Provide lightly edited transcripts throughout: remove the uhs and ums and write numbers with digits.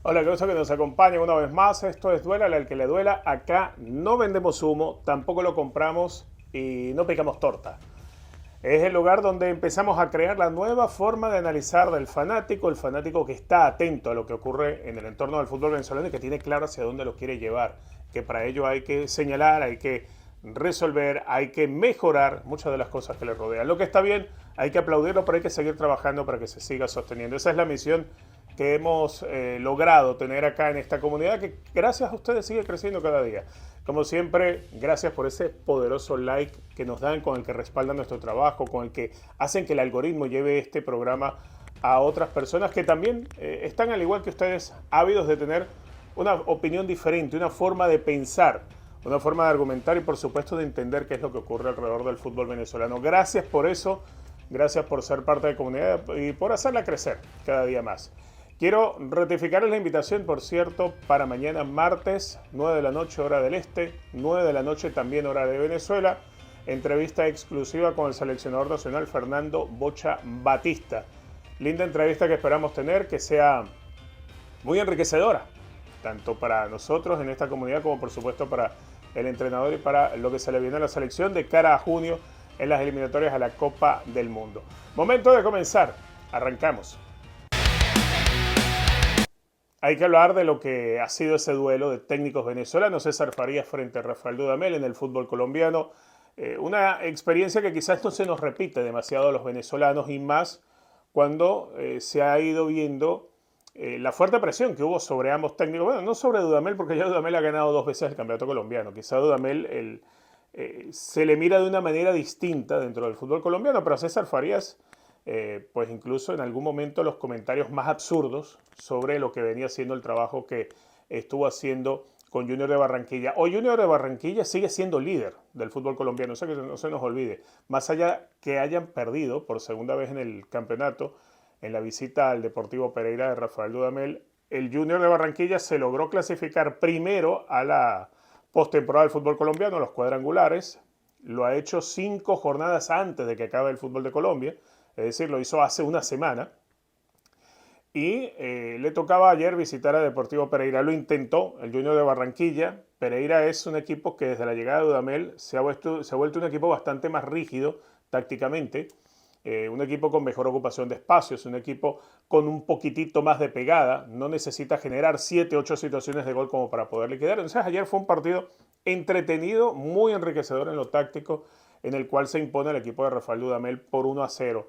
Hola, qué gusto que nos acompañen una vez más. Esto es Duélale al que le duela. Acá no vendemos humo, tampoco lo compramos y no picamos torta. Es el lugar donde empezamos a crear la nueva forma de analizar del fanático, el fanático que está atento a lo que ocurre en el entorno del fútbol venezolano y que tiene claro hacia dónde lo quiere llevar. Que para ello hay que señalar, hay que resolver, hay que mejorar muchas de las cosas que le rodean. Lo que está bien, hay que aplaudirlo, pero hay que seguir trabajando para que se siga sosteniendo. Esa es la misión que hemos logrado tener acá en esta comunidad que gracias a ustedes sigue creciendo cada día. Como siempre, gracias por ese poderoso like que nos dan, con el que respaldan nuestro trabajo, con el que hacen que el algoritmo lleve este programa a otras personas que también están, al igual que ustedes, ávidos de tener una opinión diferente, una forma de pensar, una forma de argumentar y por supuesto de entender qué es lo que ocurre alrededor del fútbol venezolano. Gracias por eso, gracias por ser parte de la comunidad y por hacerla crecer cada día más. Quiero ratificarles la invitación, por cierto, para mañana martes, 9 de la noche, hora del este, 9 de la noche también hora de Venezuela, entrevista exclusiva con el seleccionador nacional Fernando Bocha Batista. Linda entrevista que esperamos tener, que sea muy enriquecedora, tanto para nosotros en esta comunidad como por supuesto para el entrenador y para lo que se le viene a la selección de cara a junio en las eliminatorias a la Copa del Mundo. Momento de comenzar, arrancamos. Hay que hablar de lo que ha sido ese duelo de técnicos venezolanos, César Farías frente a Rafael Dudamel en el fútbol colombiano. Una experiencia que quizás no se nos repite demasiado a los venezolanos y más cuando se ha ido viendo la fuerte presión que hubo sobre ambos técnicos. Bueno, no sobre Dudamel, porque ya Dudamel ha ganado 2 veces el campeonato colombiano. Quizá Dudamel se le mira de una manera distinta dentro del fútbol colombiano, pero a César Farías pues incluso en algún momento los comentarios más absurdos sobre lo que venía siendo el trabajo que estuvo haciendo con Junior de Barranquilla. Hoy Junior de Barranquilla sigue siendo líder del fútbol colombiano, o sea que no se nos olvide. Más allá que hayan perdido por segunda vez en el campeonato, en la visita al Deportivo Pereira de Rafael Dudamel, el Junior de Barranquilla se logró clasificar primero a la postemporada del fútbol colombiano, a los cuadrangulares. Lo ha hecho 5 jornadas antes de que acabe el fútbol de Colombia, es decir, lo hizo hace una semana. Y le tocaba ayer visitar a Deportivo Pereira. Lo intentó el Junior de Barranquilla. Pereira es un equipo que desde la llegada de Dudamel se ha vuelto un equipo bastante más rígido tácticamente. Un equipo con mejor ocupación de espacios, un equipo con un poquitito más de pegada. No necesita generar 7, 8 situaciones de gol como para poder liquidar. Entonces ayer fue un partido entretenido, muy enriquecedor en lo táctico, en el cual se impone el equipo de Rafael Dudamel por 1-0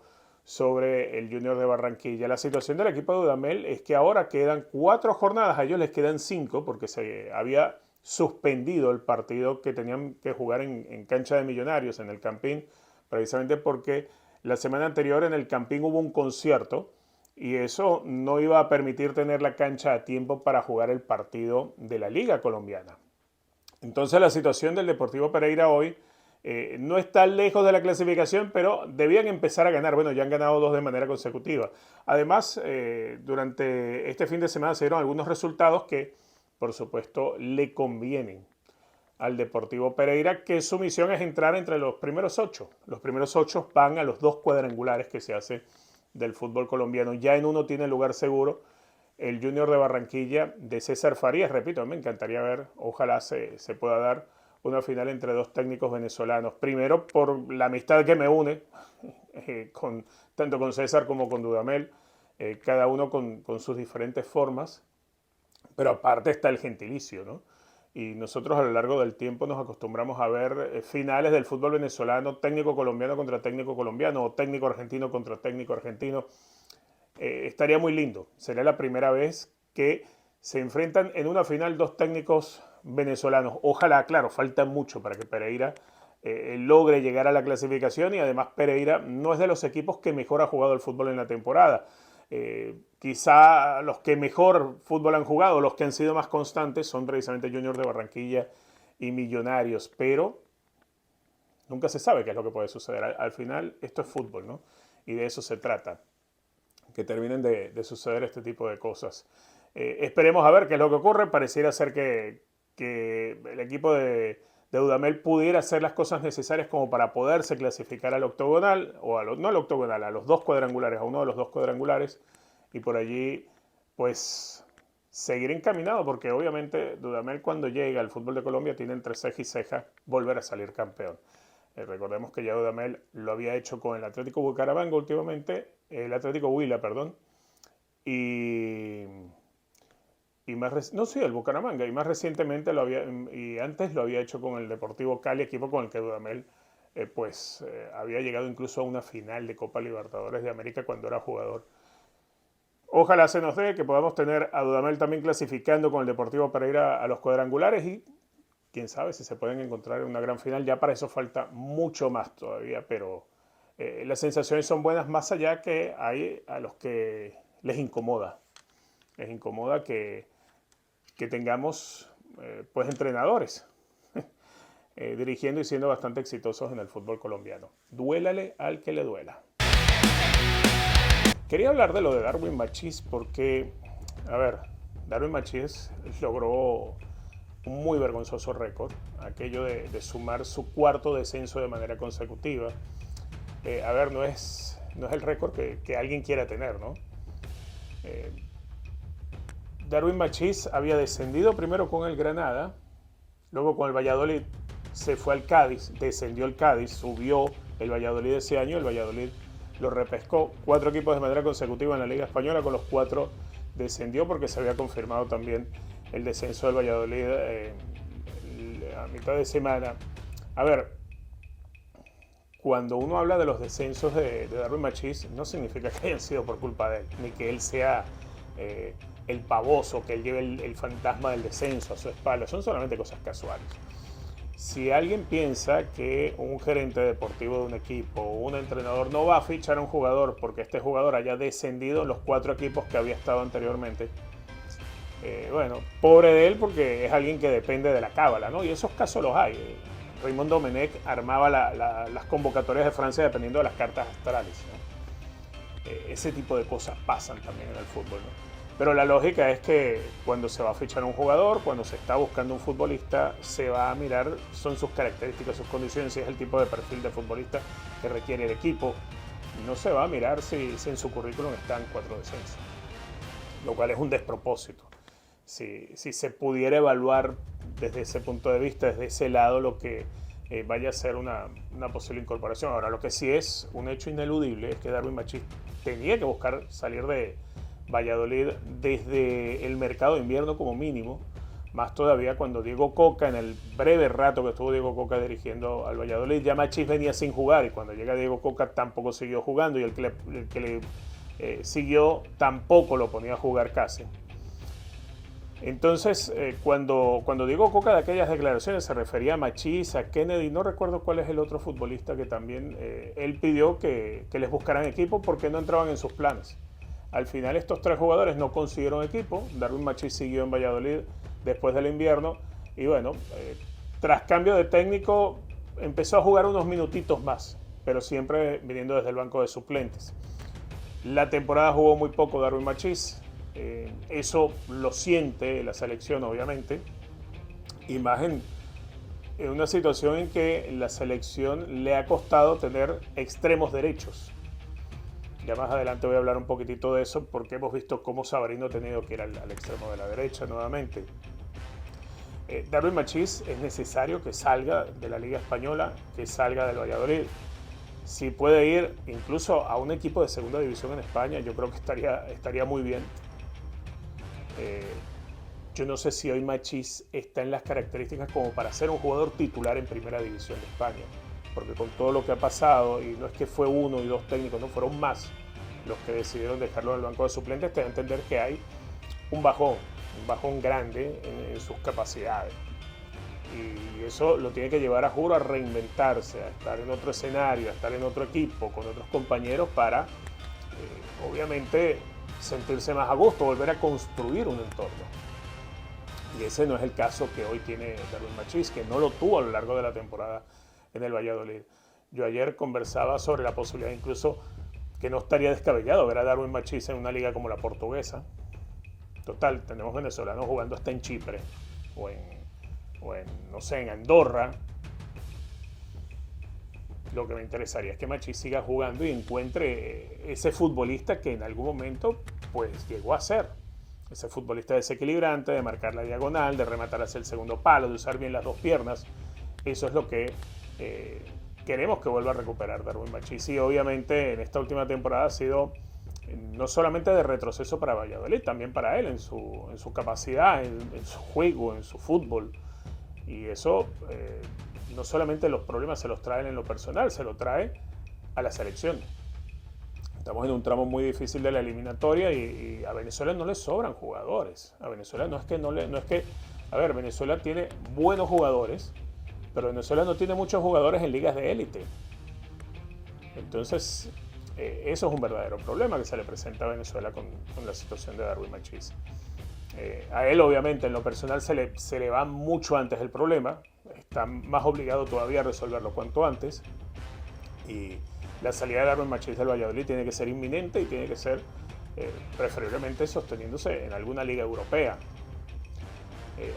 sobre el Junior de Barranquilla. La situación del equipo de Dudamel es que ahora quedan 4 jornadas, a ellos les quedan 5 porque se había suspendido el partido que tenían que jugar en cancha de Millonarios, en el Campín, precisamente porque la semana anterior en el Campín hubo un concierto y eso no iba a permitir tener la cancha a tiempo para jugar el partido de la Liga Colombiana. Entonces la situación del Deportivo Pereira hoy no está lejos de la clasificación, pero debían empezar a ganar. Bueno, ya han ganado 2 de manera consecutiva. Además, durante este fin de semana se dieron algunos resultados que, por supuesto, le convienen al Deportivo Pereira, que su misión es entrar entre los primeros 8. Los primeros 8 van a los 2 cuadrangulares que se hace del fútbol colombiano. Ya en uno tiene lugar seguro el Junior de Barranquilla de César Farías. Repito, me encantaría ver, ojalá se pueda dar una final entre dos técnicos venezolanos. Primero, por la amistad que me une, tanto con César como con Dudamel, cada uno con sus diferentes formas, pero aparte está el gentilicio, ¿no? Y nosotros a lo largo del tiempo nos acostumbramos a ver finales del fútbol venezolano, técnico colombiano contra técnico colombiano, o técnico argentino contra técnico argentino. Estaría muy lindo. Sería la primera vez que se enfrentan en una final dos técnicos venezolanos. Ojalá, claro, falta mucho para que Pereira logre llegar a la clasificación y además Pereira no es de los equipos que mejor ha jugado el fútbol en la temporada. Quizá los que mejor fútbol han jugado, los que han sido más constantes son precisamente Junior de Barranquilla y Millonarios, pero nunca se sabe qué es lo que puede suceder. Al final esto es fútbol, ¿no? Y de eso se trata, que terminen de suceder este tipo de cosas. Esperemos a ver qué es lo que ocurre. Pareciera ser que el equipo de Dudamel pudiera hacer las cosas necesarias como para poderse clasificar al octogonal, o no al octogonal, a los 2 cuadrangulares, a uno de los 2 cuadrangulares, y por allí, pues, seguir encaminado, porque obviamente Dudamel cuando llega al fútbol de Colombia tiene entre ceja y ceja volver a salir campeón. Recordemos que ya Dudamel lo había hecho con el Atlético Bucaramanga últimamente, el Atlético Huila, perdón, y, no, sí, el Bucaramanga, y más recientemente y antes lo había hecho con el Deportivo Cali, equipo con el que Dudamel había llegado incluso a una final de Copa Libertadores de América cuando era jugador. Ojalá se nos dé que podamos tener a Dudamel también clasificando con el Deportivo para ir a los cuadrangulares y quién sabe si se pueden encontrar en una gran final. Ya para eso falta mucho más todavía, pero las sensaciones son buenas más allá que hay a los que les incomoda. Les incomoda que tengamos pues entrenadores dirigiendo y siendo bastante exitosos en el fútbol colombiano. Duélale al que le duela. Quería hablar de lo de Darwin Machís porque, a ver, Darwin Machís logró un muy vergonzoso récord, aquello de sumar su cuarto descenso de manera consecutiva. A ver, no es el récord que alguien quiera tener, ¿no? Darwin Machís había descendido primero con el Granada, luego con el Valladolid, se fue al Cádiz, descendió el Cádiz, subió el Valladolid ese año, el Valladolid lo repescó, 4 equipos de manera consecutiva en la Liga Española, con los 4 descendió porque se había confirmado también el descenso del Valladolid a mitad de semana. A ver, cuando uno habla de los descensos de Darwin Machís, no significa que hayan sido por culpa de él, ni que él sea el pavoso, que él lleve el fantasma del descenso a su espalda, son solamente cosas casuales. Si alguien piensa que un gerente deportivo de un equipo o un entrenador no va a fichar a un jugador porque este jugador haya descendido en los 4 equipos que había estado anteriormente, bueno, pobre de él porque es alguien que depende de la cábala, ¿no? Y esos casos los hay. Raymond Domenech armaba las convocatorias de Francia dependiendo de las cartas astrales, ¿no? Ese tipo de cosas pasan también en el fútbol, ¿no? Pero la lógica es que cuando se va a fichar un jugador, cuando se está buscando un futbolista, se va a mirar, son sus características, sus condiciones, si es el tipo de perfil de futbolista que requiere el equipo. No se va a mirar si en su currículum están 4 descensos, lo cual es un despropósito. Si se pudiera evaluar desde ese punto de vista, desde ese lado, lo que vaya a ser una posible incorporación. Ahora, lo que sí es un hecho ineludible es que Darwin Machís tenía que buscar salir de Valladolid desde el mercado de invierno como mínimo, más todavía cuando Diego Coca, en el breve rato que estuvo Diego Coca dirigiendo al Valladolid, ya Machís venía sin jugar y cuando llega Diego Coca tampoco siguió jugando y el que le siguió tampoco lo ponía a jugar casi. Entonces, cuando Diego Coca de aquellas declaraciones se refería a Machís, a Kennedy, no recuerdo cuál es el otro futbolista que también él pidió que les buscaran equipo porque no entraban en sus planes. Al final estos 3 jugadores no consiguieron equipo, Darwin Machís siguió en Valladolid después del invierno y bueno, tras cambio de técnico empezó a jugar unos minutitos más, pero siempre viniendo desde el banco de suplentes. La temporada jugó muy poco Darwin Machís, eso lo siente la selección obviamente, y más en una situación en que la selección le ha costado tener extremos derechos. Ya más adelante voy a hablar un poquitito de eso porque hemos visto cómo Sabarino ha tenido que ir al extremo de la derecha nuevamente. Darwin Machís es necesario que salga de la Liga Española, que salga del Valladolid. Si puede ir incluso a un equipo de segunda división en España, yo creo que estaría muy bien. Yo no sé si hoy Machís está en las características como para ser un jugador titular en primera división de España. Porque con todo lo que ha pasado, y no es que fue 1 y 2 técnicos, no fueron más los que decidieron dejarlo en el banco de suplentes, te da a entender que hay un bajón grande en sus capacidades. Y eso lo tiene que llevar a juro a reinventarse, a estar en otro escenario, a estar en otro equipo, con otros compañeros para, obviamente, sentirse más a gusto, volver a construir un entorno. Y ese no es el caso que hoy tiene Darwin Machís, que no lo tuvo a lo largo de la temporada en el Valladolid. Yo ayer conversaba sobre la posibilidad incluso que no estaría descabellado ver a Darwin Machís en una liga como la portuguesa. Total, tenemos venezolanos jugando hasta en Chipre o en no sé, en Andorra. Lo que me interesaría es que Machís siga jugando y encuentre ese futbolista que en algún momento pues llegó a ser. ese futbolista desequilibrante, de marcar la diagonal, de rematar hacia el segundo palo, de usar bien las dos piernas. Eso es lo que queremos que vuelva a recuperar Darwin Machís. Y obviamente en esta última temporada ha sido no solamente de retroceso para Valladolid, también para él en su capacidad, en su juego, en su fútbol. Y eso no solamente los problemas se los traen en lo personal, se lo trae a la selección. Estamos en un tramo muy difícil de la eliminatoria y a Venezuela no le sobran jugadores. A Venezuela no es que no es que, a ver, Venezuela tiene buenos jugadores, pero Venezuela no tiene muchos jugadores en ligas de élite. Entonces, eso es un verdadero problema que se le presenta a Venezuela con la situación de Darwin Machís. A él, obviamente, en lo personal se le va mucho antes el problema. Está más obligado todavía a resolverlo cuanto antes. Y la salida de Darwin Machís del Valladolid tiene que ser inminente y tiene que ser preferiblemente sosteniéndose en alguna liga europea.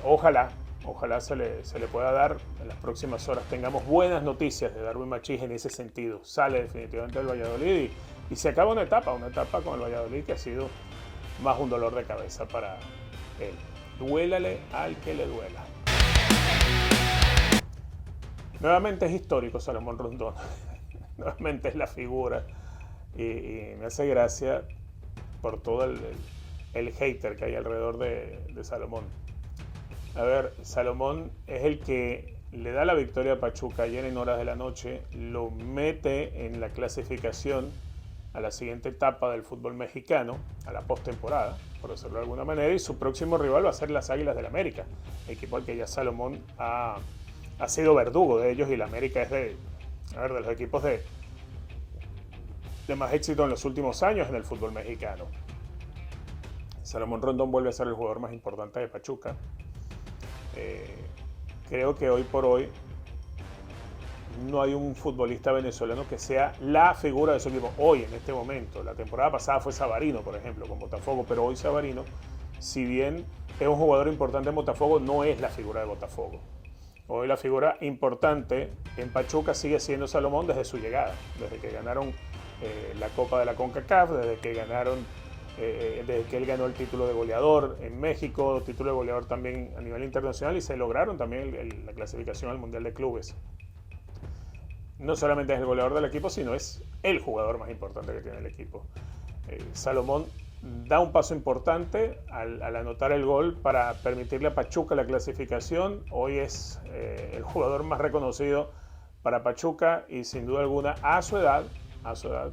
Ojalá se le pueda dar en las próximas horas. Tengamos buenas noticias de Darwin Machís en ese sentido. Sale definitivamente del Valladolid y se acaba una etapa con el Valladolid que ha sido más un dolor de cabeza para él. Duélale al que le duela. Nuevamente es histórico Salomón Rondón. Nuevamente es la figura. Y me hace gracia por todo el hater que hay alrededor de Salomón. A ver, Salomón es el que le da la victoria a Pachuca ayer en horas de la noche, lo mete en la clasificación a la siguiente etapa del fútbol mexicano, a la postemporada, por decirlo de alguna manera, y su próximo rival va a ser las Águilas del América, equipo al que ya Salomón ha sido verdugo de ellos y la América es de los equipos de más éxito en los últimos años en el fútbol mexicano. Salomón Rondón vuelve a ser el jugador más importante de Pachuca. Creo que hoy por hoy no hay un futbolista venezolano que sea la figura de su equipo. Hoy, en este momento, la temporada pasada fue Savarino, por ejemplo, con Botafogo, pero hoy Savarino, si bien es un jugador importante en Botafogo, no es la figura de Botafogo. Hoy la figura importante en Pachuca sigue siendo Salomón desde su llegada, desde que ganaron la Copa de la CONCACAF, desde que él ganó el título de goleador en México, título de goleador también a nivel internacional y se lograron también la clasificación al Mundial de Clubes. No solamente es el goleador del equipo, sino es el jugador más importante que tiene el equipo. Salomón da un paso importante al anotar el gol para permitirle a Pachuca la clasificación. Hoy es el jugador más reconocido para Pachuca y sin duda alguna a su edad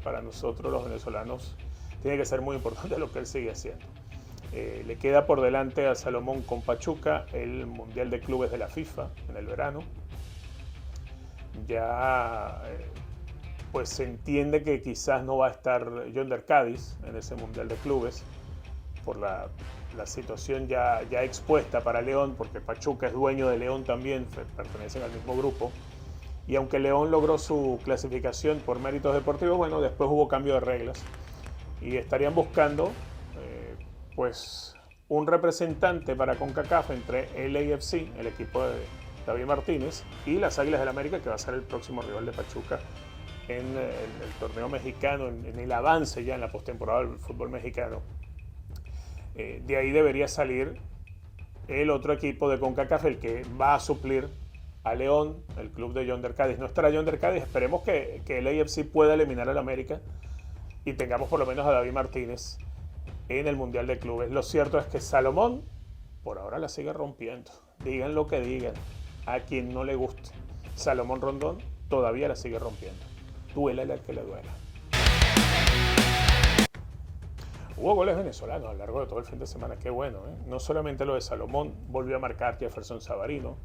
para nosotros los venezolanos tiene que ser muy importante lo que él sigue haciendo. Le queda por delante a Salomón con Pachuca el Mundial de Clubes de la FIFA en el verano. Ya pues se entiende que quizás no va a estar Yonder Cádiz en ese Mundial de Clubes por la situación ya expuesta para León, porque Pachuca es dueño de León también, pertenecen al mismo grupo. Y aunque León logró su clasificación por méritos deportivos, bueno, después hubo cambio de reglas y estarían buscando pues un representante para CONCACAF entre LAFC, el equipo de David Martínez, y las Águilas del América, que va a ser el próximo rival de Pachuca en el torneo mexicano, en el avance ya en la postemporada del fútbol mexicano. De ahí debería salir el otro equipo de CONCACAF, el que va a suplir a León, el club de Yonder Cádiz. No estará Yonder Cádiz, esperemos que el AFC pueda eliminar al América y tengamos por lo menos a David Martínez en el Mundial de Clubes. Lo cierto es que Salomón por ahora la sigue rompiendo. Digan lo que digan, a quien no le guste. Salomón Rondón todavía la sigue rompiendo. Duélale al que le duela. Hubo goles venezolanos a lo largo de todo el fin de semana, qué bueno, ¿eh? No solamente lo de Salomón, volvió a marcar Jefferson Savarino,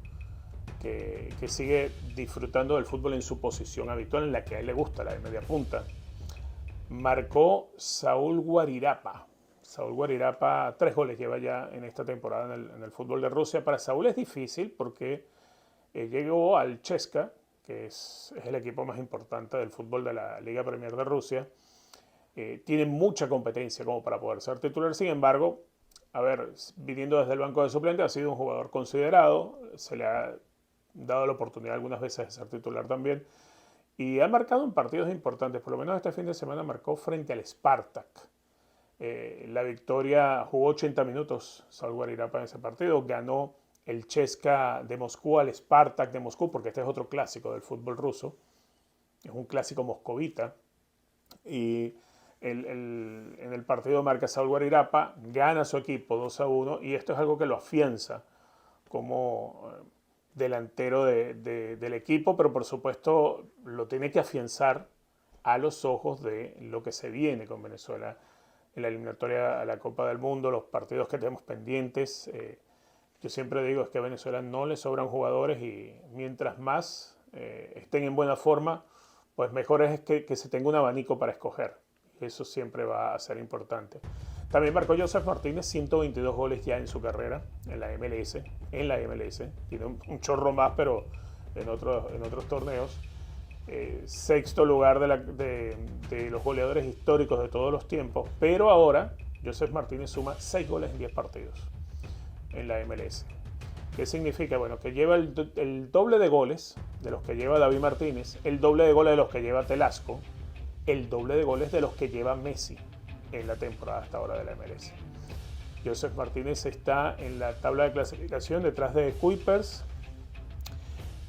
que sigue disfrutando del fútbol en su posición habitual, en la que a él le gusta, la de media punta. Marcó Saúl Guarirapa. Saúl Guarirapa 3 goles lleva ya en esta temporada en el fútbol de Rusia. Para Saúl es difícil porque llegó al CSKA, que es el equipo más importante del fútbol de la Liga Premier de Rusia. Tiene mucha competencia como para poder ser titular. Sin embargo, a ver, viniendo desde el banco de suplentes, ha sido un jugador considerado. Se le ha dado la oportunidad algunas veces de ser titular también. Y ha marcado en partidos importantes. Por lo menos este fin de semana marcó frente al Spartak. La victoria, jugó 80 minutos Saúl Guarirapa en ese partido, ganó el CSKA de Moscú al Spartak de Moscú, porque este es otro clásico del fútbol ruso, es un clásico moscovita, y en el partido marca Saúl Guarirapa, gana su equipo 2-1, y esto es algo que lo afianza como delantero del equipo, pero por supuesto lo tiene que afianzar a los ojos de lo que se viene con Venezuela en la eliminatoria a la Copa del Mundo, los partidos que tenemos pendientes. Yo siempre digo es que a Venezuela no le sobran jugadores y mientras más estén en buena forma, pues mejor es que se tenga un abanico para escoger. Eso siempre va a ser importante. También marcó Joseph Martínez 122 goles ya en su carrera en la MLS. Tiene un chorro más, pero en otros torneos. Sexto lugar de los goleadores históricos de todos los tiempos. Pero ahora Joseph Martínez suma 6 goles en 10 partidos en la MLS. ¿Qué significa? Bueno, que lleva el doble de goles de los que lleva David Martínez, el doble de goles de los que lleva Telasco, el doble de goles de los que lleva Messi en la temporada hasta ahora de la MLS. Joseph Martínez está en la tabla de clasificación detrás de Kuipers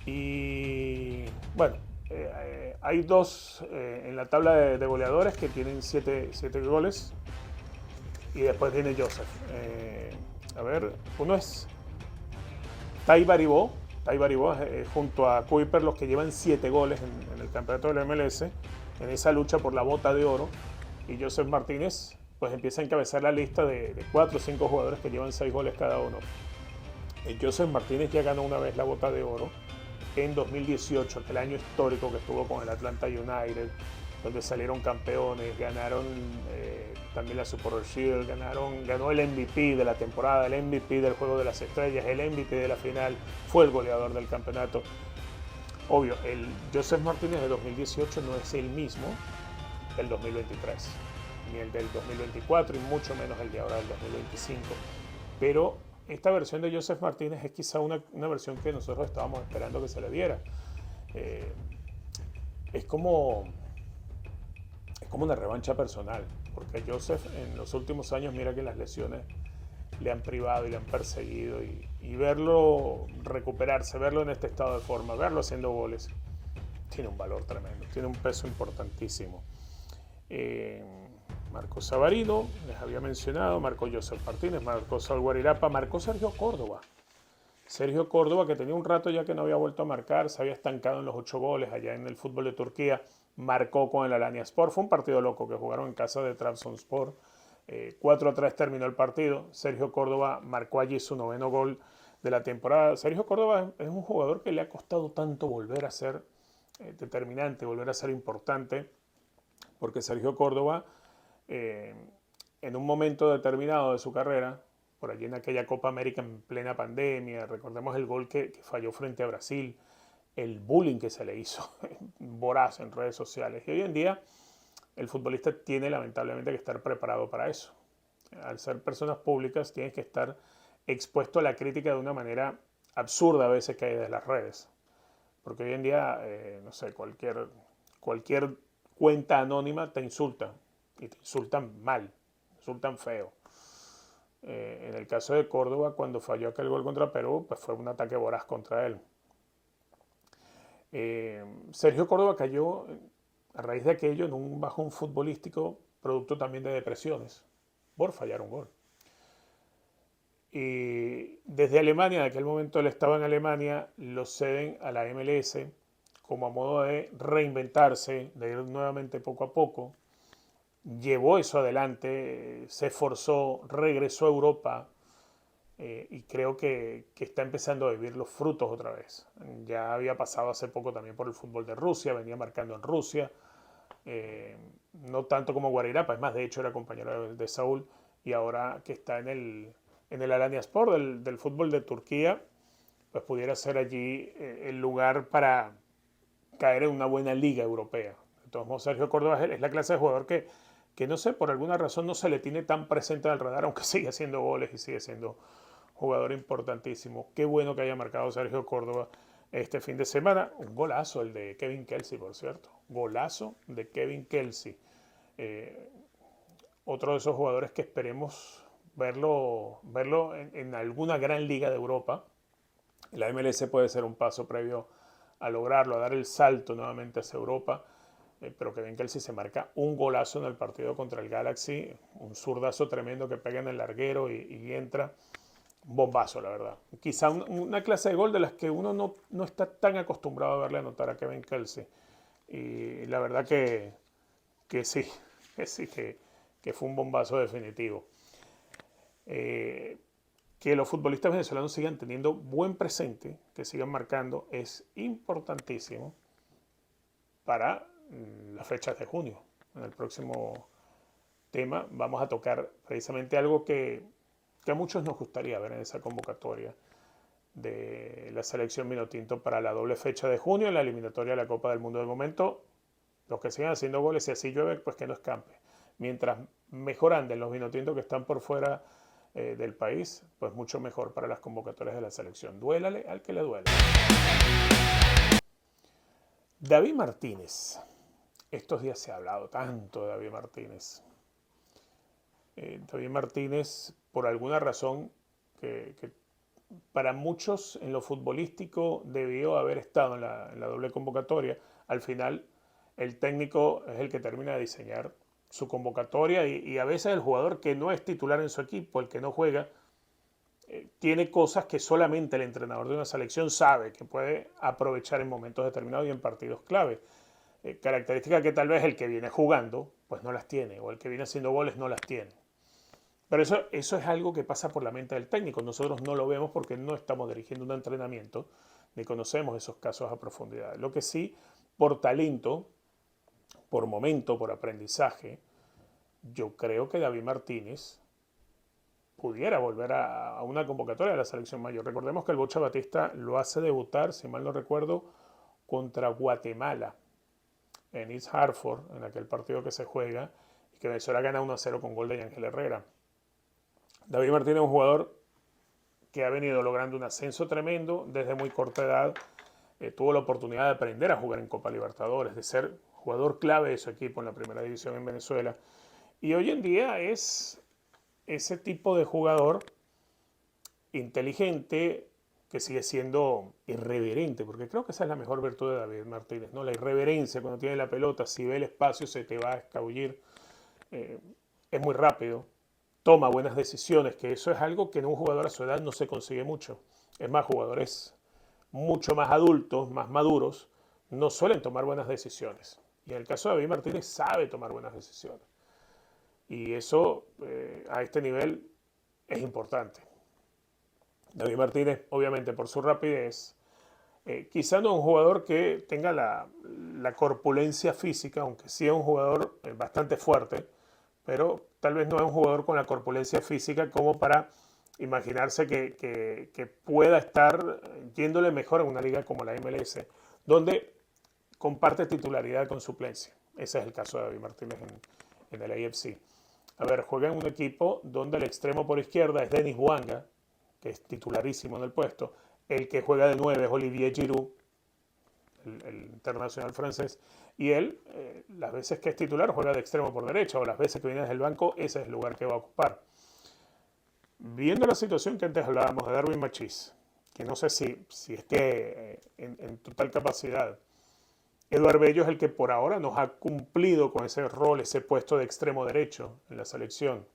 y bueno, hay dos en la tabla de goleadores que tienen 7 goles y después viene Joseph. A ver, uno es Tai Baribó junto a Kuiper los que llevan 7 goles en el campeonato de la MLS en esa lucha por la bota de oro, y Joseph Martínez pues empieza a encabezar la lista de 4 o 5 jugadores que llevan 6 goles cada uno. Joseph Martínez ya ganó una vez la bota de oro en 2018, aquel año histórico que estuvo con el Atlanta United, donde salieron campeones, ganaron también la Super Shield, ganó el MVP de la temporada, el MVP del Juego de las Estrellas, el MVP de la final, fue el goleador del campeonato. Obvio, el Joseph Martínez de 2018 no es el mismo del 2023, ni el del 2024 y mucho menos el de ahora del 2025. Pero esta versión de Joseph Martínez es quizá una versión que nosotros estábamos esperando que se le diera. Es como una revancha personal, porque Joseph en los últimos años, mira que las lesiones le han privado y le han perseguido, y verlo recuperarse, verlo en este estado de forma, verlo haciendo goles, tiene un valor tremendo, tiene un peso importantísimo. Marcó Savarino, les había mencionado, marcó Joseph Martínez, marcó Saúl Guarirapa, marcó Sergio Córdoba. Sergio Córdoba, que tenía un rato ya que no había vuelto a marcar, se había estancado en los 8 goles allá en el fútbol de Turquía, marcó con el Alanyaspor. Fue un partido loco que jugaron en casa de Trabzonspor. 4-3 terminó el partido. Sergio Córdoba marcó allí su 9º gol de la temporada. Sergio Córdoba es un jugador que le ha costado tanto volver a ser determinante, volver a ser importante, porque Sergio Córdoba, en un momento determinado de su carrera, por allí en aquella Copa América en plena pandemia, recordemos el gol que falló frente a Brasil, el bullying que se le hizo voraz en redes sociales. Y hoy en día el futbolista tiene lamentablemente que estar preparado para eso. Al ser personas públicas tienes que estar expuesto a la crítica de una manera absurda a veces que hay desde las redes. Porque hoy en día, no sé, cualquier cuenta anónima te insulta, y te insultan mal, te insultan feo. En el caso de Córdoba, cuando falló aquel gol contra Perú, pues fue un ataque voraz contra él. Sergio Córdoba cayó a raíz de aquello en un bajón futbolístico, producto también de depresiones, por fallar un gol. Y desde Alemania, en aquel momento él estaba en Alemania, lo ceden a la MLS como a modo de reinventarse, de ir nuevamente poco a poco. Llevó eso adelante, se esforzó, regresó a Europa, y creo que está empezando a vivir los frutos otra vez. Ya había pasado hace poco también por el fútbol de Rusia, venía marcando en Rusia, no tanto como Guarirapa, es más, de hecho era compañero de Saúl, y ahora que está en el Alanyaspor del fútbol de Turquía, pues pudiera ser allí el lugar para caer en una buena liga europea. De todos modos, Sergio Córdoba es la clase de jugador que no sé, por alguna razón no se le tiene tan presente en el radar, aunque sigue haciendo goles y sigue siendo jugador importantísimo. Qué bueno que haya marcado Sergio Córdoba este fin de semana. Un golazo el de Kevin Kelsey, por cierto. Golazo de Kevin Kelsey. otro de esos jugadores que esperemos verlo en alguna gran liga de Europa. La MLS puede ser un paso previo a lograrlo, a dar el salto nuevamente hacia Europa. Pero que bien que él sí se marca un golazo en el partido contra el Galaxy, un zurdazo tremendo que pega en el larguero y entra. Un bombazo, la verdad. Quizá una clase de gol de las que uno no está tan acostumbrado a verle anotar a Kevin Kelsey. Y la verdad que sí, que sí, que fue un bombazo definitivo. Eh, que los futbolistas venezolanos sigan teniendo buen presente, que sigan marcando, es importantísimo para las fechas de junio. En el próximo tema vamos a tocar precisamente algo que a muchos nos gustaría ver en esa convocatoria de la selección Vinotinto para la doble fecha de junio en la eliminatoria de la Copa del Mundo. De momento, los que sigan haciendo goles y así llueve, pues que no escampe. Mientras mejor anden los Vinotintos que están por fuera del país, pues mucho mejor para las convocatorias de la selección. Duélale al que le duele. David Martínez. Estos días se ha hablado tanto de David Martínez. David Martínez, por alguna razón que para muchos en lo futbolístico debió haber estado en la doble convocatoria, al final el técnico es el que termina de diseñar su convocatoria y a veces el jugador que no es titular en su equipo, el que no juega, tiene cosas que solamente el entrenador de una selección sabe que puede aprovechar en momentos determinados y en partidos clave. Características que tal vez el que viene jugando pues no las tiene, o el que viene haciendo goles no las tiene. Pero eso es algo que pasa por la mente del técnico. Nosotros no lo vemos porque no estamos dirigiendo un entrenamiento ni conocemos esos casos a profundidad. Lo que sí, por talento, por momento, por aprendizaje, yo creo que David Martínez pudiera volver a una convocatoria de la selección mayor. Recordemos que el Bocha Batista lo hace debutar, si mal no recuerdo, contra Guatemala en East Hartford, en aquel partido que se juega, y que Venezuela gana 1-0 con gol de Ángel Herrera. David Martínez es un jugador que ha venido logrando un ascenso tremendo desde muy corta edad. Tuvo la oportunidad de aprender a jugar en Copa Libertadores, de ser jugador clave de su equipo en la primera división en Venezuela. Y hoy en día es ese tipo de jugador inteligente que sigue siendo irreverente, porque creo que esa es la mejor virtud de David Martínez, ¿no? La irreverencia cuando tiene la pelota, si ve el espacio se te va a escabullir, eh, es muy rápido, toma buenas decisiones, que eso es algo que en un jugador a su edad no se consigue mucho. Es más, jugadores mucho más adultos, más maduros, no suelen tomar buenas decisiones. Y en el caso de David Martínez sabe tomar buenas decisiones. Y eso a este nivel es importante. David Martínez, obviamente, por su rapidez, quizá no un jugador que tenga la corpulencia física, aunque sí es un jugador bastante fuerte, pero tal vez no es un jugador con la corpulencia física como para imaginarse que pueda estar yéndole mejor en una liga como la MLS, donde comparte titularidad con suplencia. Ese es el caso de David Martínez en el AFC. A ver, juega en un equipo donde el extremo por izquierda es Denis Bouanga, que es titularísimo en el puesto. El que juega de 9 es Olivier Giroud, el internacional francés. Y él, las veces que es titular, juega de extremo por derecha, o las veces que viene desde el banco, ese es el lugar que va a ocupar. Viendo la situación que antes hablábamos de Darwin Machís, que no sé si esté en total capacidad, Eduard Bello es el que por ahora nos ha cumplido con ese rol, ese puesto de extremo derecho en la selección.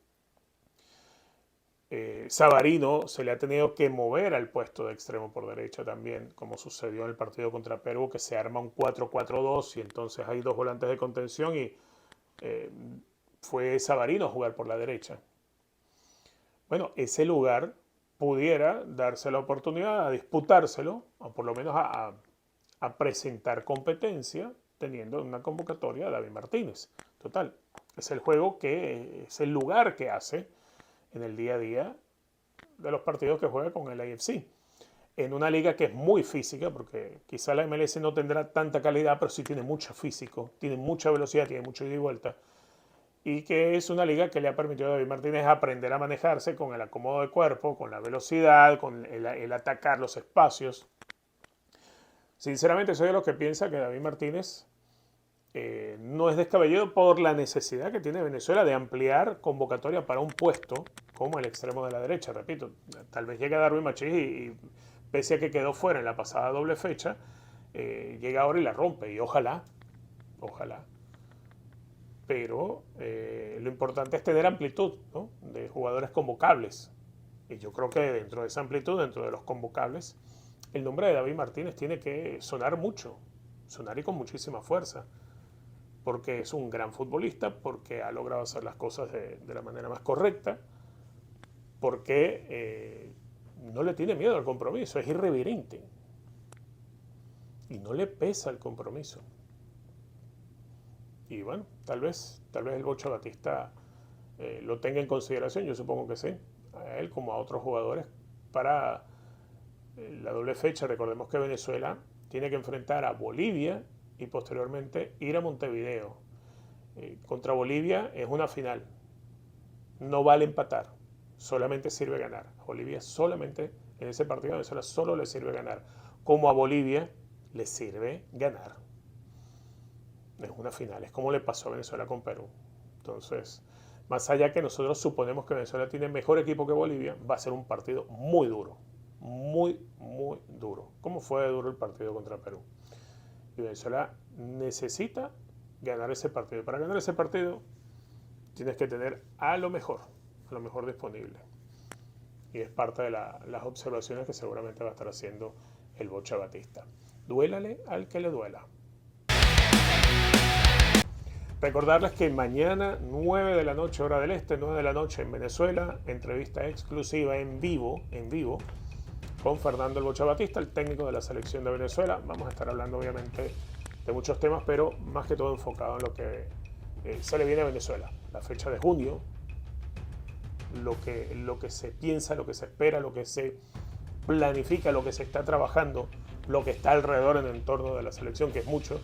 Savarino se le ha tenido que mover al puesto de extremo por derecha también, como sucedió en el partido contra Perú, que se arma un 4-4-2 y entonces hay dos volantes de contención y eh, fue Savarino a jugar por la derecha. Bueno, ese lugar pudiera darse la oportunidad a disputárselo, o por lo menos a presentar competencia, teniendo una convocatoria a David Martínez. Total, es el juego que es el lugar que hace en el día a día de los partidos que juega con el AFC. En una liga que es muy física, porque quizá la MLS no tendrá tanta calidad, pero sí tiene mucho físico, tiene mucha velocidad, tiene mucho ida y vuelta. Y que es una liga que le ha permitido a David Martínez aprender a manejarse con el acomodo de cuerpo, con la velocidad, con el atacar los espacios. Sinceramente, soy de los que piensa que David Martínez no es descabellado por la necesidad que tiene Venezuela de ampliar convocatoria para un puesto como el extremo de la derecha. Repito, tal vez llegue Darwin Machís y pese a que quedó fuera en la pasada doble fecha, llega ahora y la rompe. Y ojalá. Pero lo importante es tener amplitud, ¿no?, de jugadores convocables. Y yo creo que dentro de esa amplitud, dentro de los convocables, el nombre de David Martínez tiene que sonar mucho, sonar y con muchísima fuerza, porque es un gran futbolista, porque ha logrado hacer las cosas de la manera más correcta, porque no le tiene miedo al compromiso, es irreverente y no le pesa el compromiso. Y bueno, tal vez el Bocha Batista lo tenga en consideración, yo supongo que sí, a él como a otros jugadores para la doble fecha. Recordemos que Venezuela tiene que enfrentar a Bolivia y posteriormente ir a Montevideo. Contra Bolivia es una final, no vale empatar, solamente sirve ganar. A Bolivia solamente, en ese partido a Venezuela solo le sirve ganar, como a Bolivia le sirve ganar. Es una final, es como le pasó a Venezuela con Perú. Entonces, más allá que nosotros suponemos que Venezuela tiene mejor equipo que Bolivia, va a ser un partido muy duro, muy duro, como fue de duro el partido contra Perú. Y Venezuela necesita ganar ese partido. Para ganar ese partido tienes que tener a lo mejor disponible. Y es parte de las observaciones que seguramente va a estar haciendo el Bocha Batista. Duélale al que le duela. Recordarles que mañana, 9 de la noche, hora del este, 9 de la noche en Venezuela, entrevista exclusiva en vivo, con Fernando el Bocha Batista, el técnico de la selección de Venezuela. Vamos a estar hablando obviamente de muchos temas, pero más que todo enfocado en lo que se le viene a Venezuela. La fecha de junio, lo que se piensa, lo que se espera, lo que se planifica, lo que se está trabajando, lo que está alrededor en el entorno de la selección, que es mucho.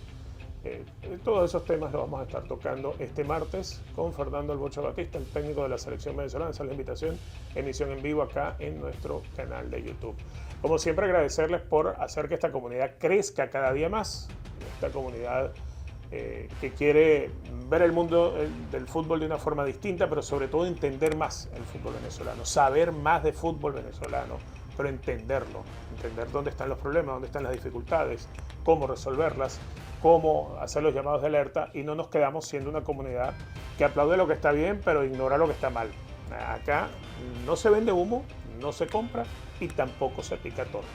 Todos esos temas los vamos a estar tocando este martes con Fernando el Bocha Batista, el técnico de la selección venezolana. Esa es la invitación, emisión en vivo acá en nuestro canal de YouTube. Como siempre, agradecerles por hacer que esta comunidad crezca cada día más, esta comunidad que quiere ver el mundo del fútbol de una forma distinta, pero sobre todo entender más el fútbol venezolano, saber más de fútbol venezolano, pero entenderlo, entender dónde están los problemas, dónde están las dificultades, cómo resolverlas, cómo hacer los llamados de alerta, y no nos quedamos siendo una comunidad que aplaude lo que está bien pero ignora lo que está mal. Acá no se vende humo, no se compra y tampoco se pica torta.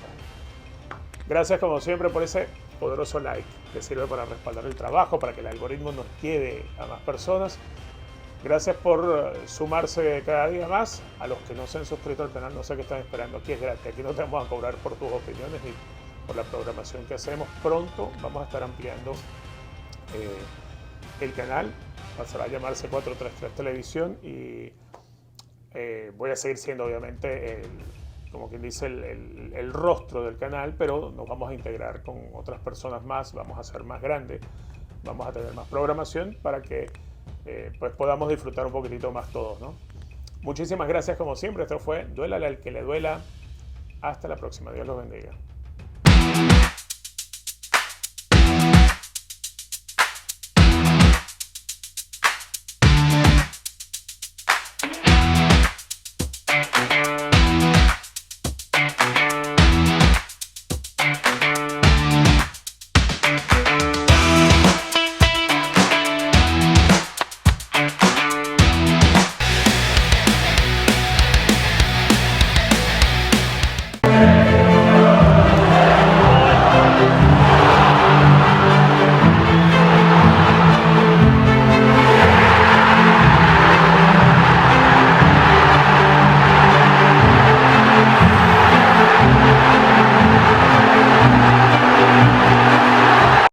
Gracias como siempre por ese poderoso like que sirve para respaldar el trabajo, para que el algoritmo nos lleve a más personas. Gracias por sumarse cada día más. A los que no se han suscrito al canal, no sé qué están esperando. Aquí es gratis, aquí no te vamos a cobrar por tus opiniones ni por la programación que hacemos. Pronto vamos a estar ampliando el canal, pasará a llamarse 433 Televisión y voy a seguir siendo obviamente como quien dice el rostro del canal, pero nos vamos a integrar con otras personas más, vamos a ser más grandes, vamos a tener más programación para que pues podamos disfrutar un poquitito más todos, ¿no? Muchísimas gracias como siempre, esto fue Duélale al que le duela. Hasta la próxima, Dios los bendiga.